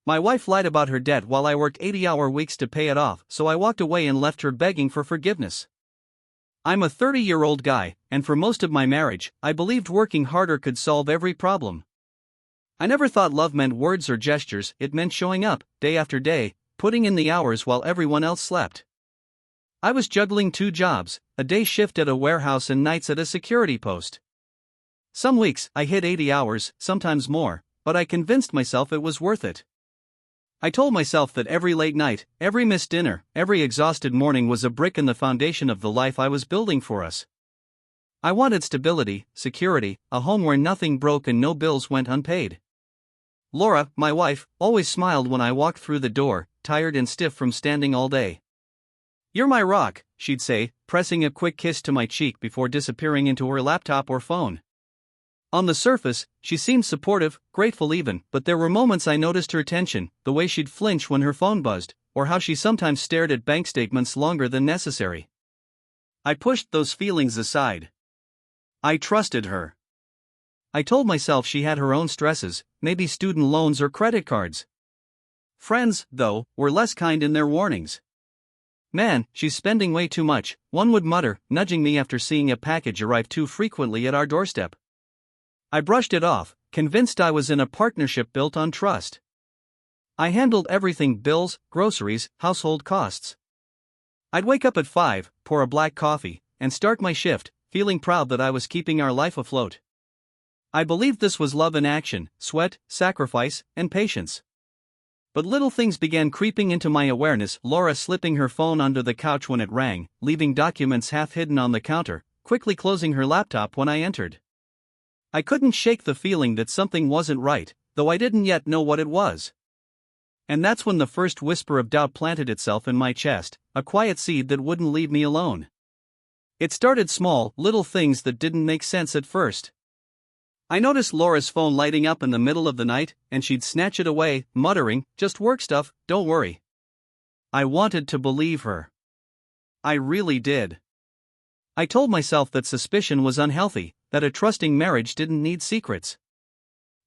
My wife lied about her debt while I worked 80-hour weeks to pay it off, so I walked away and left her begging for forgiveness. I'm a 30-year-old guy, and for most of my marriage, I believed working harder could solve every problem. I never thought love meant words or gestures. It meant showing up, day after day, putting in the hours while everyone else slept. I was juggling 2 jobs, a day shift at a warehouse and nights at a security post. Some weeks, I hit 80 hours, sometimes more, but I convinced myself it was worth it. I told myself that every late night, every missed dinner, every exhausted morning was a brick in the foundation of the life I was building for us. I wanted stability, security, a home where nothing broke and no bills went unpaid. Laura, my wife, always smiled when I walked through the door, tired and stiff from standing all day. "You're my rock," she'd say, pressing a quick kiss to my cheek before disappearing into her laptop or phone. On the surface, she seemed supportive, grateful even, but there were moments I noticed her tension, the way she'd flinch when her phone buzzed, or how she sometimes stared at bank statements longer than necessary. I pushed those feelings aside. I trusted her. I told myself she had her own stresses, maybe student loans or credit cards. Friends, though, were less kind in their warnings. "Man, she's spending way too much," one would mutter, nudging me after seeing a package arrive too frequently at our doorstep. I brushed it off, convinced I was in a partnership built on trust. I handled everything: bills, groceries, household costs. I'd wake up at 5, pour a black coffee, and start my shift, feeling proud that I was keeping our life afloat. I believed this was love in action: sweat, sacrifice, and patience. But little things began creeping into my awareness: Laura slipping her phone under the couch when it rang, leaving documents half hidden on the counter, quickly closing her laptop when I entered. I couldn't shake the feeling that something wasn't right, though I didn't yet know what it was. And that's when the first whisper of doubt planted itself in my chest, a quiet seed that wouldn't leave me alone. It started small, little things that didn't make sense at first. I noticed Laura's phone lighting up in the middle of the night, and she'd snatch it away, muttering, "Just work stuff, don't worry." I wanted to believe her. I really did. I told myself that suspicion was unhealthy, that a trusting marriage didn't need secrets.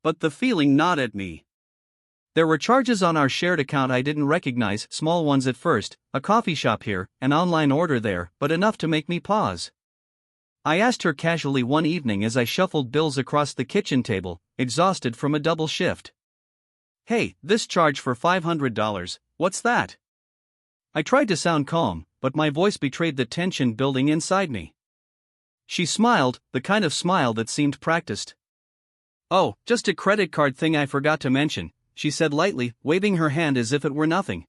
But the feeling gnawed at me. There were charges on our shared account I didn't recognize, small ones at first, a coffee shop here, an online order there, but enough to make me pause. I asked her casually one evening as I shuffled bills across the kitchen table, exhausted from a double shift. "Hey, this charge for $500, what's that?" I tried to sound calm, but my voice betrayed the tension building inside me. She smiled, the kind of smile that seemed practiced. "Oh, just a credit card thing I forgot to mention," she said lightly, waving her hand as if it were nothing.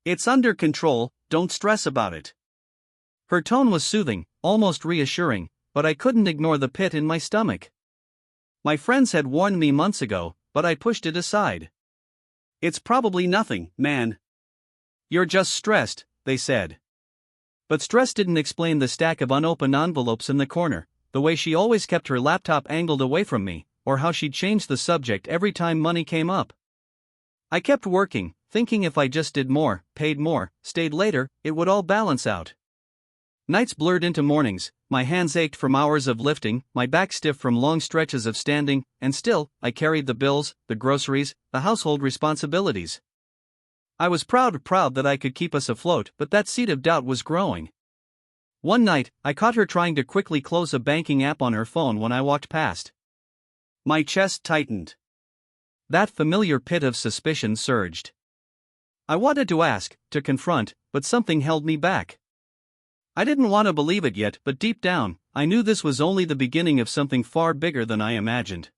"It's under control, don't stress about it." Her tone was soothing, almost reassuring, but I couldn't ignore the pit in my stomach. My friends had warned me months ago, but I pushed it aside. "It's probably nothing, man. You're just stressed," they said. But stress didn't explain the stack of unopened envelopes in the corner, the way she always kept her laptop angled away from me, or how she'd changed the subject every time money came up. I kept working, thinking if I just did more, paid more, stayed later, it would all balance out. Nights blurred into mornings, my hands ached from hours of lifting, my back stiff from long stretches of standing, and still, I carried the bills, the groceries, the household responsibilities. I was proud that I could keep us afloat, but that seed of doubt was growing. One night, I caught her trying to quickly close a banking app on her phone when I walked past. My chest tightened. That familiar pit of suspicion surged. I wanted to ask, to confront, but something held me back. I didn't want to believe it yet, but deep down, I knew this was only the beginning of something far bigger than I imagined.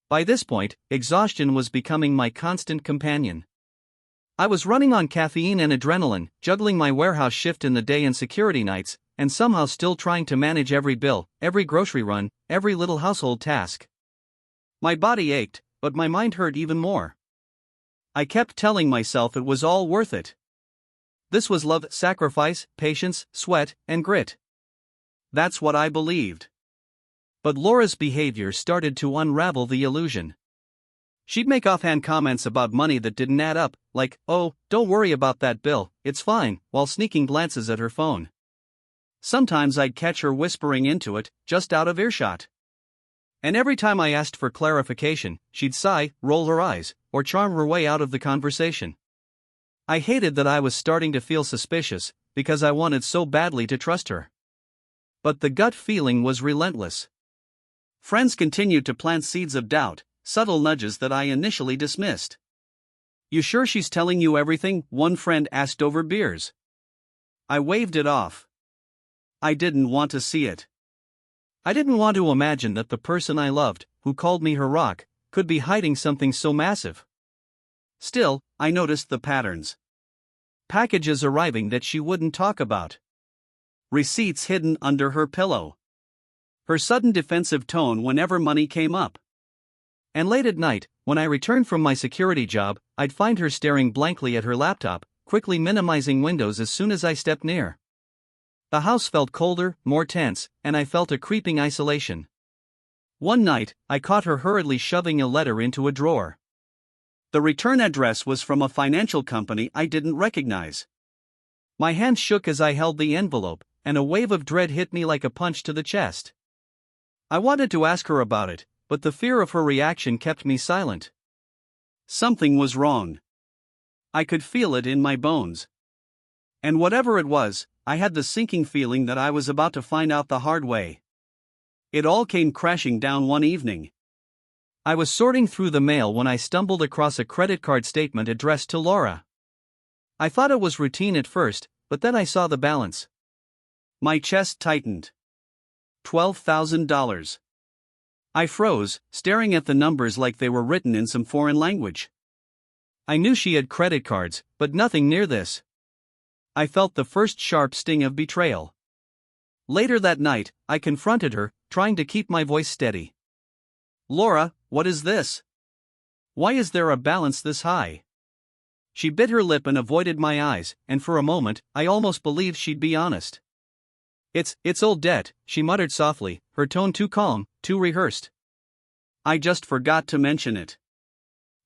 By this point, exhaustion was becoming my constant companion. I was running on caffeine and adrenaline, juggling my warehouse shift in the day and security nights, and somehow still trying to manage every bill, every grocery run, every little household task. My body ached, but my mind hurt even more. I kept telling myself it was all worth it. This was love, sacrifice, patience, sweat, and grit. That's what I believed. But Laura's behavior started to unravel the illusion. She'd make offhand comments about money that didn't add up, like, "Oh, don't worry about that bill, it's fine," while sneaking glances at her phone. Sometimes I'd catch her whispering into it, just out of earshot. And every time I asked for clarification, she'd sigh, roll her eyes, or charm her way out of the conversation. I hated that I was starting to feel suspicious, because I wanted so badly to trust her. But the gut feeling was relentless. Friends continued to plant seeds of doubt, subtle nudges that I initially dismissed. "You sure she's telling you everything?" one friend asked over beers. I waved it off. I didn't want to see it. I didn't want to imagine that the person I loved, who called me her rock, could be hiding something so massive. Still, I noticed the patterns. Packages arriving that she wouldn't talk about. Receipts hidden under her pillow. Her sudden defensive tone whenever money came up. And late at night, when I returned from my security job, I'd find her staring blankly at her laptop, quickly minimizing windows as soon as I stepped near. The house felt colder, more tense, and I felt a creeping isolation. One night, I caught her hurriedly shoving a letter into a drawer. The return address was from a financial company I didn't recognize. My hand shook as I held the envelope, and a wave of dread hit me like a punch to the chest. I wanted to ask her about it, but the fear of her reaction kept me silent. Something was wrong. I could feel it in my bones. And whatever it was, I had the sinking feeling that I was about to find out the hard way. It all came crashing down one evening. I was sorting through the mail when I stumbled across a credit card statement addressed to Laura. I thought it was routine at first, but then I saw the balance. My chest tightened. $12,000. I froze, staring at the numbers like they were written in some foreign language. I knew she had credit cards, but nothing near this. I felt the first sharp sting of betrayal. Later that night, I confronted her, trying to keep my voice steady. "Laura, what is this? Why is there a balance this high?" She bit her lip and avoided my eyes, and for a moment, I almost believed she'd be honest. It's old debt," she muttered softly, her tone too calm, too rehearsed. I just forgot to mention it.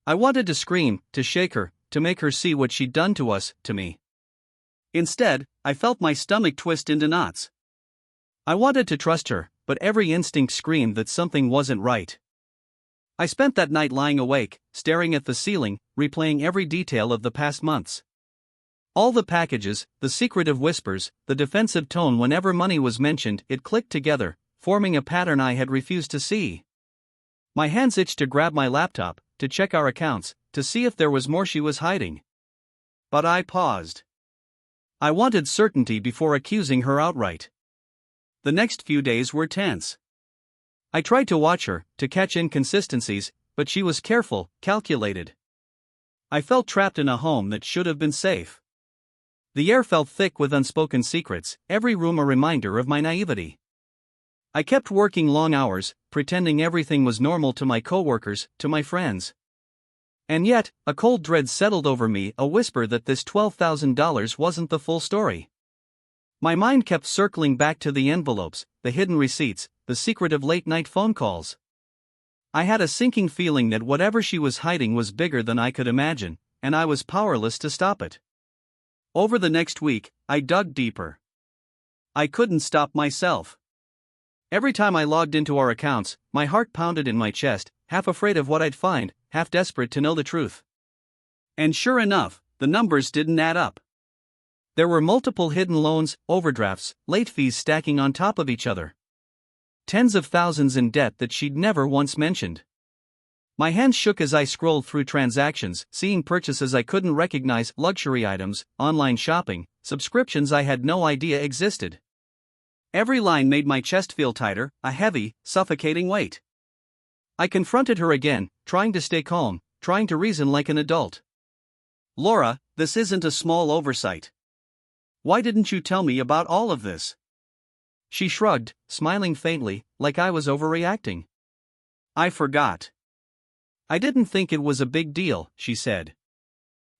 I wanted to scream, to shake her, to make her see what she'd done to us, to me. Instead, I felt my stomach twist into knots. I wanted to trust her, but every instinct screamed that something wasn't right. I spent that night lying awake, staring at the ceiling, replaying every detail of the past months. All the packages, the secretive whispers, the defensive tone whenever money was mentioned, it clicked together, forming a pattern I had refused to see. My hands itched to grab my laptop, to check our accounts, to see if there was more she was hiding. But I paused. I wanted certainty before accusing her outright. The next few days were tense. I tried to watch her, to catch inconsistencies, but she was careful, calculated. I felt trapped in a home that should have been safe. The air felt thick with unspoken secrets, every room a reminder of my naivety. I kept working long hours, pretending everything was normal to my coworkers, to my friends. And yet, a cold dread settled over me, a whisper that this $12,000 wasn't the full story. My mind kept circling back to the envelopes, the hidden receipts, the secretive late-night phone calls. I had a sinking feeling that whatever she was hiding was bigger than I could imagine, and I was powerless to stop it. Over the next week, I dug deeper. I couldn't stop myself. Every time I logged into our accounts, my heart pounded in my chest, half afraid of what I'd find, half desperate to know the truth. And sure enough, the numbers didn't add up. There were multiple hidden loans, overdrafts, late fees stacking on top of each other. Tens of thousands in debt that she'd never once mentioned. My hands shook as I scrolled through transactions, seeing purchases I couldn't recognize, luxury items, online shopping, subscriptions I had no idea existed. Every line made my chest feel tighter, a heavy, suffocating weight. I confronted her again, trying to stay calm, trying to reason like an adult. "Laura, this isn't a small oversight. Why didn't you tell me about all of this?" She shrugged, smiling faintly, like I was overreacting. "I forgot. I didn't think it was a big deal," she said.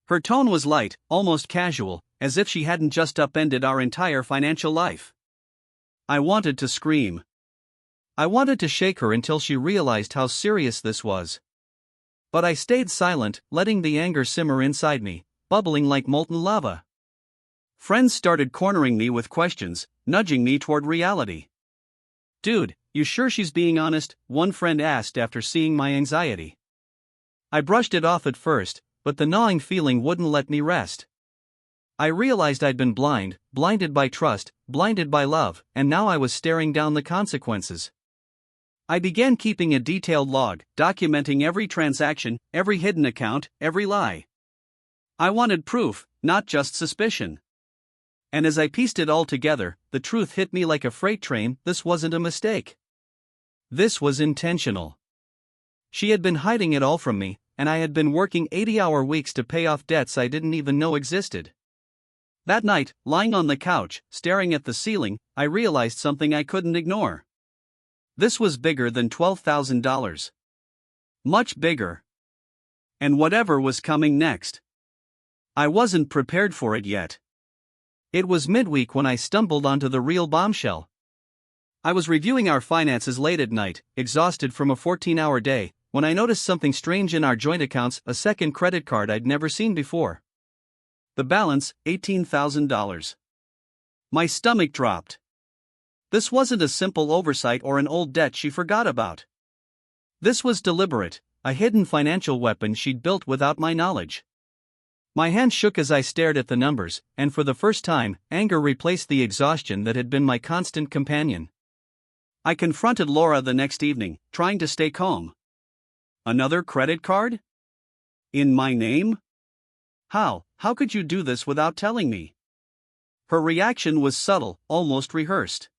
Her tone was light, almost casual, as if she hadn't just upended our entire financial life. I wanted to scream. I wanted to shake her until she realized how serious this was. But I stayed silent, letting the anger simmer inside me, bubbling like molten lava. Friends started cornering me with questions, nudging me toward reality. "Dude, "You sure she's being honest?" one friend asked after seeing my anxiety. I brushed it off at first, but the gnawing feeling wouldn't let me rest. I realized I'd been blinded by trust, blinded by love, and now I was staring down the consequences. I began keeping a detailed log, documenting every transaction, every hidden account, every lie. I wanted proof, not just suspicion. And as I pieced it all together, the truth hit me like a freight train. This wasn't a mistake. This was intentional. She had been hiding it all from me, and I had been working 80-hour weeks to pay off debts I didn't even know existed. That night, lying on the couch, staring at the ceiling, I realized something I couldn't ignore. This was bigger than $12,000. Much bigger. And whatever was coming next, I wasn't prepared for it yet. It was midweek when I stumbled onto the real bombshell. I was reviewing our finances late at night, exhausted from a 14-hour day, when I noticed something strange in our joint accounts, a second credit card I'd never seen before. The balance, $18,000. My stomach dropped. This wasn't a simple oversight or an old debt she forgot about. This was deliberate, a hidden financial weapon she'd built without my knowledge. My hand shook as I stared at the numbers, and for the first time, anger replaced the exhaustion that had been my constant companion. I confronted Laura the next evening, trying to stay calm. Another credit card? In my name? How could you do this without telling me? Her reaction was subtle, almost rehearsed.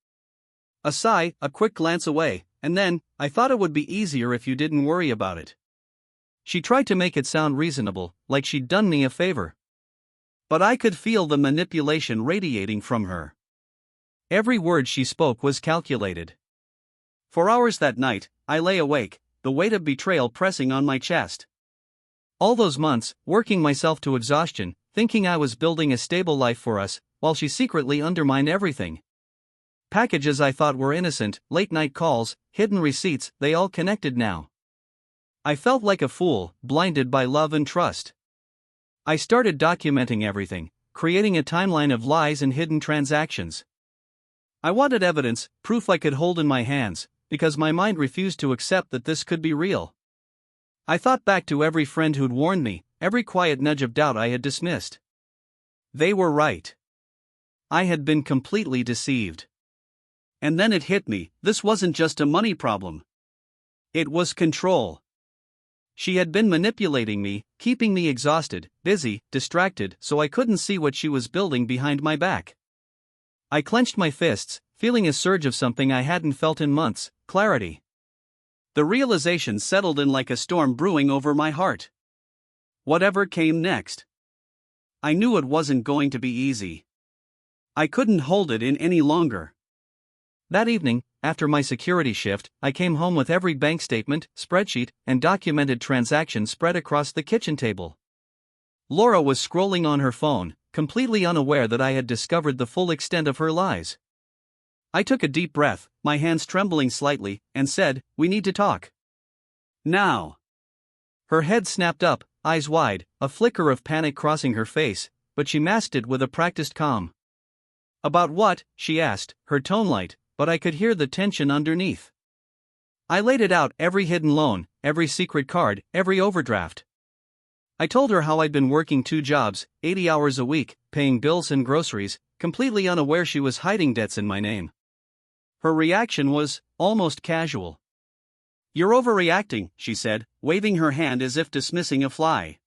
A sigh, a quick glance away, and then, "I thought it would be easier if you didn't worry about it." She tried to make it sound reasonable, like she'd done me a favor. But I could feel the manipulation radiating from her. Every word she spoke was calculated. For hours that night, I lay awake, the weight of betrayal pressing on my chest. All those months, working myself to exhaustion, thinking I was building a stable life for us, while she secretly undermined everything. Packages I thought were innocent, late-night calls, hidden receipts, they all connected now. I felt like a fool, blinded by love and trust. I started documenting everything, creating a timeline of lies and hidden transactions. I wanted evidence, proof I could hold in my hands, because my mind refused to accept that this could be real. I thought back to every friend who'd warned me, every quiet nudge of doubt I had dismissed. They were right. I had been completely deceived. And then it hit me, this wasn't just a money problem. It was control. She had been manipulating me, keeping me exhausted, busy, distracted, so I couldn't see what she was building behind my back. I clenched my fists, feeling a surge of something I hadn't felt in months, clarity. The realization settled in like a storm brewing over my heart. Whatever came next, I knew it wasn't going to be easy. I couldn't hold it in any longer. That evening, after my security shift, I came home with every bank statement, spreadsheet, and documented transaction spread across the kitchen table. Laura was scrolling on her phone, completely unaware that I had discovered the full extent of her lies. I took a deep breath, my hands trembling slightly, and said, "We need to talk. Now." Her head snapped up, eyes wide, a flicker of panic crossing her face, but she masked it with a practiced calm. "About what?" she asked, her tone light, but I could hear the tension underneath. I laid it out, every hidden loan, every secret card, every overdraft. I told her how I'd been working 2 jobs, 80 hours a week, paying bills and groceries, completely unaware she was hiding debts in my name. Her reaction was almost casual. "You're overreacting," she said, waving her hand as if dismissing a fly.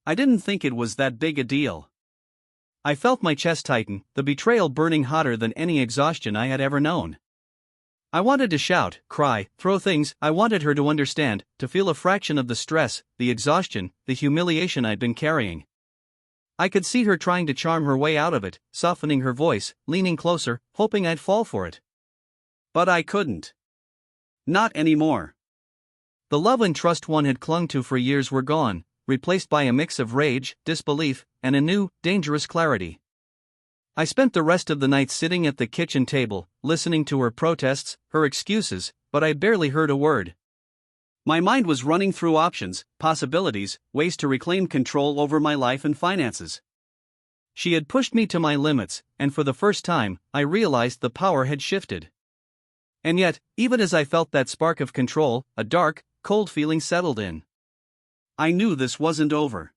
I didn't think it was that big a deal. I felt my chest tighten, the betrayal burning hotter than any exhaustion I had ever known. I wanted to shout, cry, throw things. I wanted her to understand, to feel a fraction of the stress, the exhaustion, the humiliation I'd been carrying. I could see her trying to charm her way out of it, softening her voice, leaning closer, hoping I'd fall for it. But I couldn't. Not anymore. The love and trust one had clung to for years were gone, replaced by a mix of rage, disbelief, and a new, dangerous clarity. I spent the rest of the night sitting at the kitchen table, listening to her protests, her excuses, but I barely heard a word. My mind was running through options, possibilities, ways to reclaim control over my life and finances. She had pushed me to my limits, and for the first time, I realized the power had shifted. And yet, even as I felt that spark of control, a dark, cold feeling settled in. I knew this wasn't over.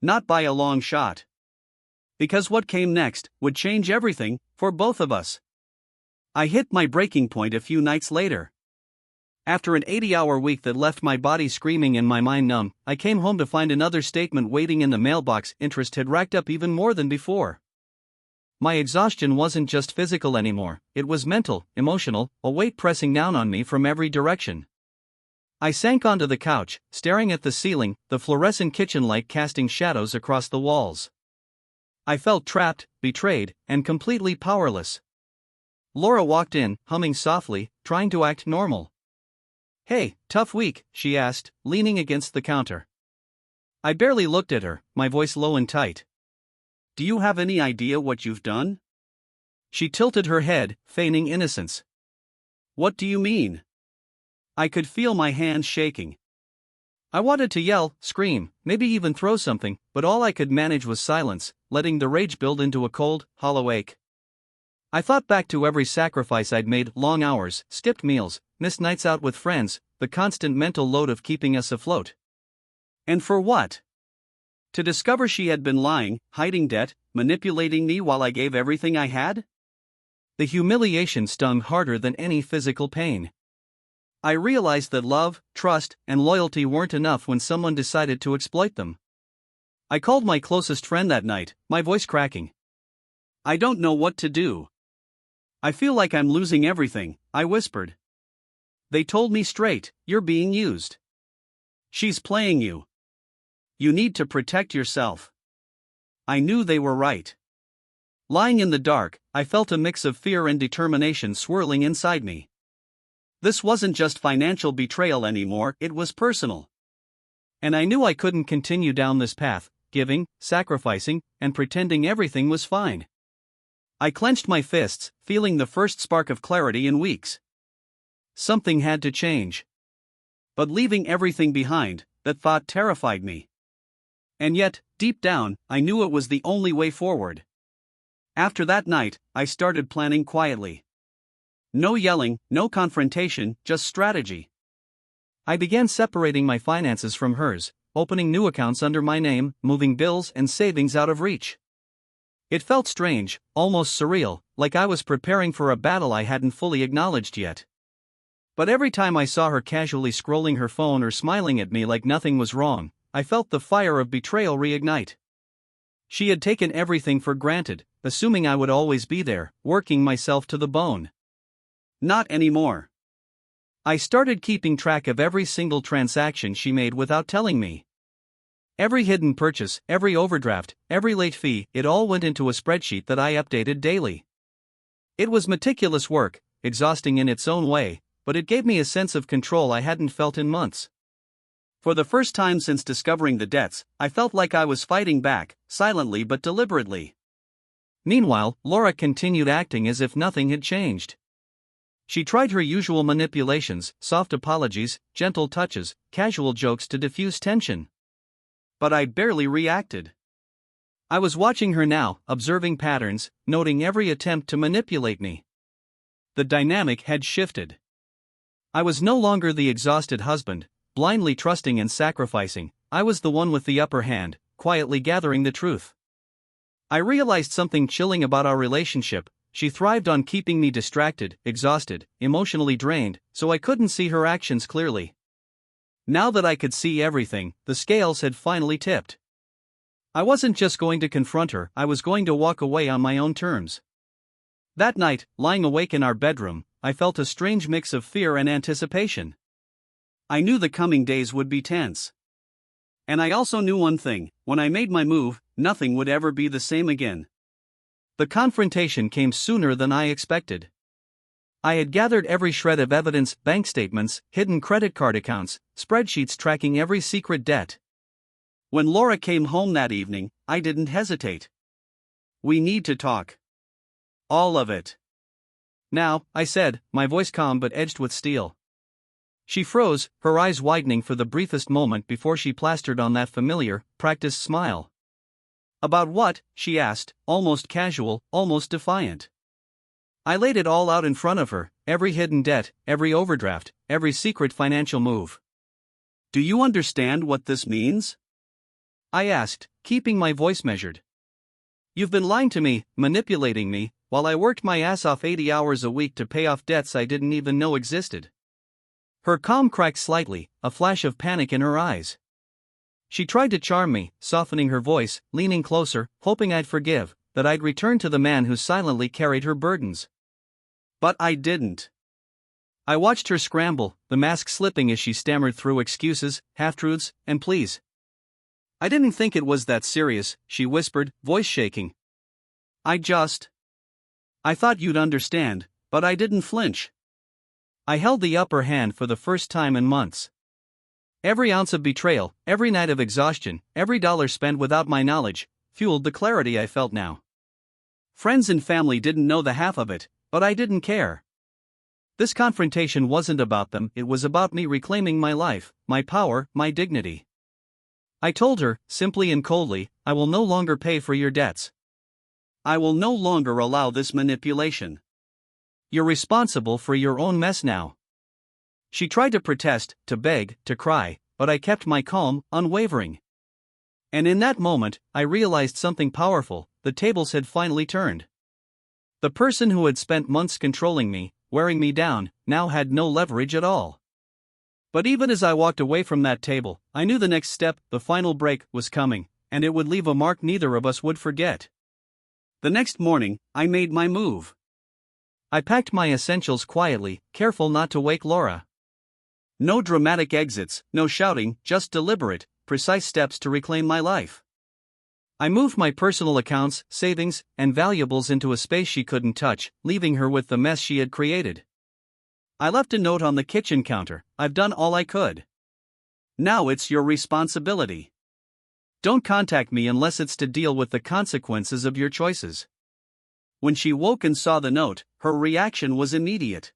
Not by a long shot. Because what came next would change everything for both of us. I hit my breaking point a few nights later. After an 80-hour week that left my body screaming and my mind numb, I came home to find another statement waiting in the mailbox. Interest had racked up even more than before. My exhaustion wasn't just physical anymore, it was mental, emotional, a weight pressing down on me from every direction. I sank onto the couch, staring at the ceiling, the fluorescent kitchen light casting shadows across the walls. I felt trapped, betrayed, and completely powerless. Laura walked in, humming softly, trying to act normal. "Hey, tough week?" she asked, leaning against the counter. I barely looked at her, my voice low and tight. "Do you have any idea what you've done?" She tilted her head, feigning innocence. "What do you mean?" I could feel my hands shaking. I wanted to yell, scream, maybe even throw something, but all I could manage was silence, letting the rage build into a cold, hollow ache. I thought back to every sacrifice I'd made: long hours, skipped meals, missed nights out with friends, the constant mental load of keeping us afloat. And for what? To discover she had been lying, hiding debt, manipulating me while I gave everything I had? The humiliation stung harder than any physical pain. I realized that love, trust, and loyalty weren't enough when someone decided to exploit them. I called my closest friend that night, my voice cracking. "I don't know what to do. I feel like I'm losing everything," I whispered. "They told me straight, you're being used. She's playing you. You need to protect yourself." I knew they were right. Lying in the dark, I felt a mix of fear and determination swirling inside me. This wasn't just financial betrayal anymore, it was personal. And I knew I couldn't continue down this path, giving, sacrificing, and pretending everything was fine. I clenched my fists, feeling the first spark of clarity in weeks. Something had to change. But leaving everything behind, that thought terrified me. And yet, deep down, I knew it was the only way forward. After that night, I started planning quietly. No yelling, no confrontation, just strategy. I began separating my finances from hers, opening new accounts under my name, moving bills and savings out of reach. It felt strange, almost surreal, like I was preparing for a battle I hadn't fully acknowledged yet. But every time I saw her casually scrolling her phone or smiling at me like nothing was wrong, I felt the fire of betrayal reignite. She had taken everything for granted, assuming I would always be there, working myself to the bone. Not anymore. I started keeping track of every single transaction she made without telling me. Every hidden purchase, every overdraft, every late fee, it all went into a spreadsheet that I updated daily. It was meticulous work, exhausting in its own way, but it gave me a sense of control I hadn't felt in months. For the first time since discovering the debts, I felt like I was fighting back, silently but deliberately. Meanwhile, Laura continued acting as if nothing had changed. She tried her usual manipulations, soft apologies, gentle touches, casual jokes to diffuse tension. But I barely reacted. I was watching her now, observing patterns, noting every attempt to manipulate me. The dynamic had shifted. I was no longer the exhausted husband, blindly trusting and sacrificing. I was the one with the upper hand, quietly gathering the truth. I realized something chilling about our relationship. She thrived on keeping me distracted, exhausted, emotionally drained, so I couldn't see her actions clearly. Now that I could see everything, the scales had finally tipped. I wasn't just going to confront her, I was going to walk away on my own terms. That night, lying awake in our bedroom, I felt a strange mix of fear and anticipation. I knew the coming days would be tense. And I also knew one thing: when I made my move, nothing would ever be the same again. The confrontation came sooner than I expected. I had gathered every shred of evidence: bank statements, hidden credit card accounts, spreadsheets tracking every secret debt. When Laura came home that evening, I didn't hesitate. "We need to talk. All of it. Now," I said, my voice calm but edged with steel. She froze, her eyes widening for the briefest moment before she plastered on that familiar, practiced smile. "About what?" she asked, almost casual, almost defiant. I laid it all out in front of her, every hidden debt, every overdraft, every secret financial move. Do you understand what this means? I asked, keeping my voice measured. You've been lying to me, manipulating me, while I worked my ass off 80 hours a week to pay off debts I didn't even know existed. Her calm cracked slightly, a flash of panic in her eyes. She tried to charm me, softening her voice, leaning closer, hoping I'd forgive, that I'd return to the man who silently carried her burdens. But I didn't. I watched her scramble, the mask slipping as she stammered through excuses, half-truths, and pleas. I didn't think it was that serious, she whispered, voice shaking. I thought you'd understand, but I didn't flinch. I held the upper hand for the first time in months. Every ounce of betrayal, every night of exhaustion, every dollar spent without my knowledge, fueled the clarity I felt now. Friends and family didn't know the half of it, but I didn't care. This confrontation wasn't about them, it was about me reclaiming my life, my power, my dignity. I told her, simply and coldly, I will no longer pay for your debts. I will no longer allow this manipulation. You're responsible for your own mess now. She tried to protest, to beg, to cry, but I kept my calm, unwavering. And in that moment, I realized something powerful, the tables had finally turned. The person who had spent months controlling me, wearing me down, now had no leverage at all. But even as I walked away from that table, I knew the next step, the final break, was coming, and it would leave a mark neither of us would forget. The next morning, I made my move. I packed my essentials quietly, careful not to wake Laura. No dramatic exits, no shouting, just deliberate, precise steps to reclaim my life. I moved my personal accounts, savings, and valuables into a space she couldn't touch, leaving her with the mess she had created. I left a note on the kitchen counter, I've done all I could. Now it's your responsibility. Don't contact me unless it's to deal with the consequences of your choices. When she woke and saw the note, her reaction was immediate.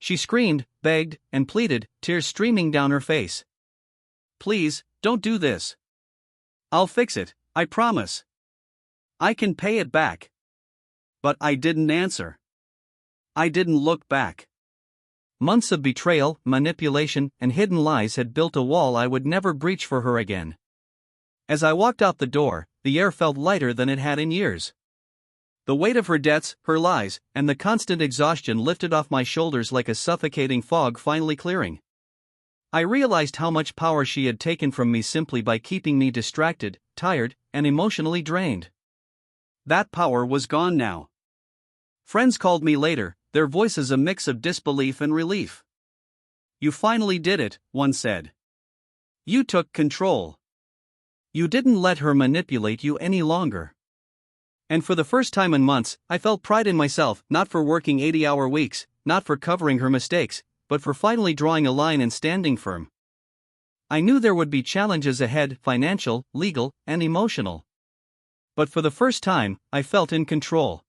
She screamed, begged, and pleaded, tears streaming down her face. Please, don't do this. I'll fix it, I promise. I can pay it back. But I didn't answer. I didn't look back. Months of betrayal, manipulation, and hidden lies had built a wall I would never breach for her again. As I walked out the door, the air felt lighter than it had in years. The weight of her debts, her lies, and the constant exhaustion lifted off my shoulders like a suffocating fog finally clearing. I realized how much power she had taken from me simply by keeping me distracted, tired, and emotionally drained. That power was gone now. Friends called me later, their voices a mix of disbelief and relief. You finally did it, one said. You took control. You didn't let her manipulate you any longer. And for the first time in months, I felt pride in myself, not for working 80-hour weeks, not for covering her mistakes, but for finally drawing a line and standing firm. I knew there would be challenges ahead, financial, legal, and emotional. But for the first time, I felt in control.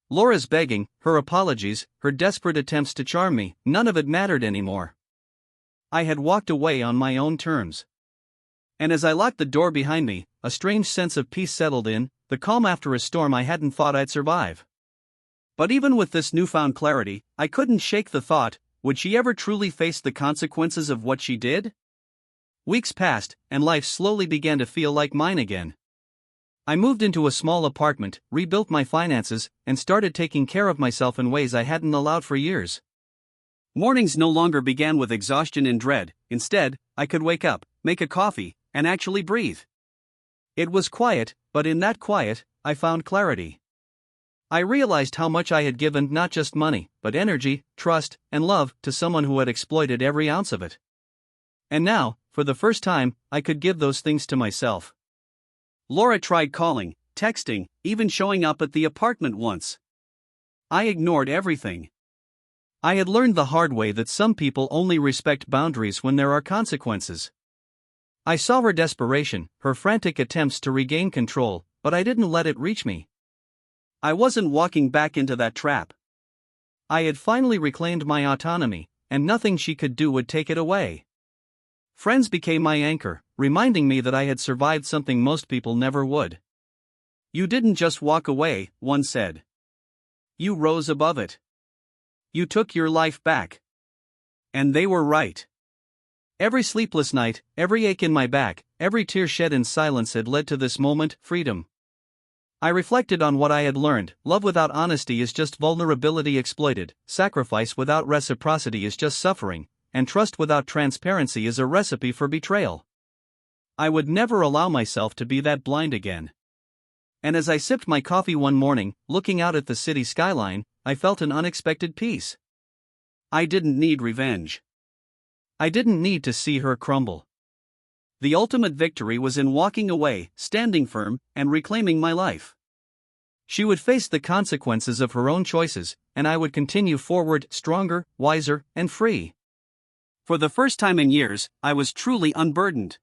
Laura's begging, her apologies, her desperate attempts to charm me, none of it mattered anymore. I had walked away on my own terms. And as I locked the door behind me, a strange sense of peace settled in, the calm after a storm I hadn't thought I'd survive. But even with this newfound clarity, I couldn't shake the thought, would she ever truly face the consequences of what she did? Weeks passed, and life slowly began to feel like mine again. I moved into a small apartment, rebuilt my finances, and started taking care of myself in ways I hadn't allowed for years. Mornings no longer began with exhaustion and dread, instead, I could wake up, make a coffee, and actually breathe. It was quiet, but in that quiet, I found clarity. I realized how much I had given not just money, but energy, trust, and love to someone who had exploited every ounce of it. And now, for the first time, I could give those things to myself. Laura tried calling, texting, even showing up at the apartment once. I ignored everything. I had learned the hard way that some people only respect boundaries when there are consequences. I saw her desperation, her frantic attempts to regain control, but I didn't let it reach me. I wasn't walking back into that trap. I had finally reclaimed my autonomy, and nothing she could do would take it away. Friends became my anchor, reminding me that I had survived something most people never would. You didn't just walk away, one said. You rose above it. You took your life back. And they were right. Every sleepless night, every ache in my back, every tear shed in silence had led to this moment: freedom. I reflected on what I had learned. Love without honesty is just vulnerability exploited, sacrifice without reciprocity is just suffering, and trust without transparency is a recipe for betrayal. I would never allow myself to be that blind again. And as I sipped my coffee one morning, looking out at the city skyline, I felt an unexpected peace. I didn't need revenge. I didn't need to see her crumble. The ultimate victory was in walking away, standing firm, and reclaiming my life. She would face the consequences of her own choices, and I would continue forward, stronger, wiser, and free. For the first time in years, I was truly unburdened.